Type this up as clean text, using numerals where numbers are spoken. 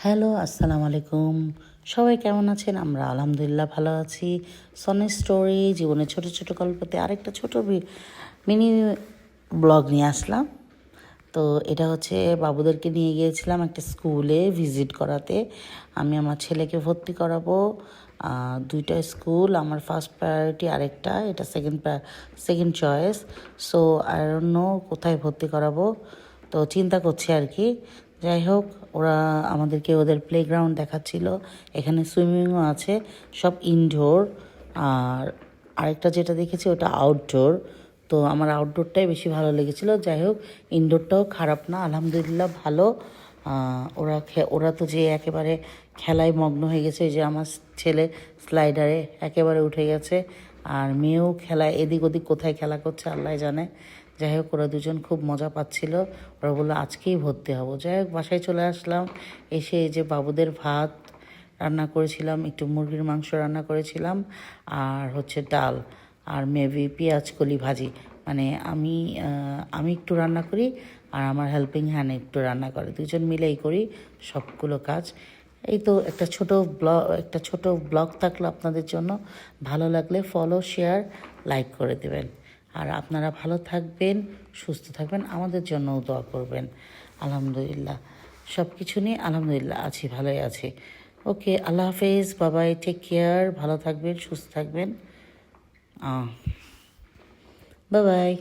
Hello, আসসালামু আলাইকুম। সবাই কেমন আছেন? আমরা আলহামদুলিল্লাহ ভালো আছি। সনি স্টোরি জীবনের ছোট ছোট গল্পতে আরেকটা ছোট মিনি ব্লগ নিয়ে আসলাম। তো এটা হচ্ছে বাবুদেরকে নিয়ে গিয়েছিলাম একটা স্কুলে ভিজিট করাতে। আমি আমার ছেলেকে ভর্তি করাবো। দুইটা স্কুল, আমার ফার্স্ট প্রায়োরিটি আরেকটা, এটা second choice. So I don't know কোথায় ভর্তি করাবো, তো চিন্তা করছি আর কি। যাই হোক, ওরা আমাদেরকে ওদের প্লেগ্রাউন্ড দেখাচ্ছিল, এখানে সুইমিংও আছে, সব ইনডোর। আর আরেকটা যেটা দেখেছি ওটা আউটডোর। তো আমার আউটডোরটাই বেশি ভালো লেগেছিলো। যাই হোক, ইনডোরটাও খারাপ না, আলহামদুলিল্লাহ ভালো। ওরা তো যে একেবারে খেলায় মগ্ন হয়ে গেছে, যে আমার ছেলে স্লাইডারে একেবারে উঠে গেছে, আর মেয়েও খেলায় এদিক ওদিক কোথায় খেলা করছে আল্লাহ জানে। যাই হোক, ওরা দুজন খুব মজা পাচ্ছিল। ওরা বললো আজকেই ভর্তি হব। যাই হোক, বাসায় চলে আসলাম। এসে এই যে বাবুদের ভাত রান্না করেছিলাম, একটু মুরগির মাংস রান্না করেছিলাম, আর হচ্ছে ডাল, আর মেবি পেঁয়াজ কলি ভাজি। মানে আমি একটু রান্না করি, আর আমার হেল্পিং হ্যান্ড একটু রান্না করে, দুজন মিলেই করি সবগুলো কাজ। এই তো একটা ছোট ব্লগ থাকলো আপনাদের জন্য। ভালো লাগলে ফলো, শেয়ার, লাইক করে দেবেন। আর আপনারা ভালো থাকবেন, সুস্থ থাকবেন, আমাদের জন্যও দোয়া করবেন। আলহামদুলিল্লাহ, সব কিছু নিয়ে আলহামদুলিল্লাহ আছি, ভালোই আছি। ওকে, আল্লাহ হাফেজ, বাবাই, টেক কেয়ার, ভালো থাকবেন, সুস্থ থাকবেন। Bye bye.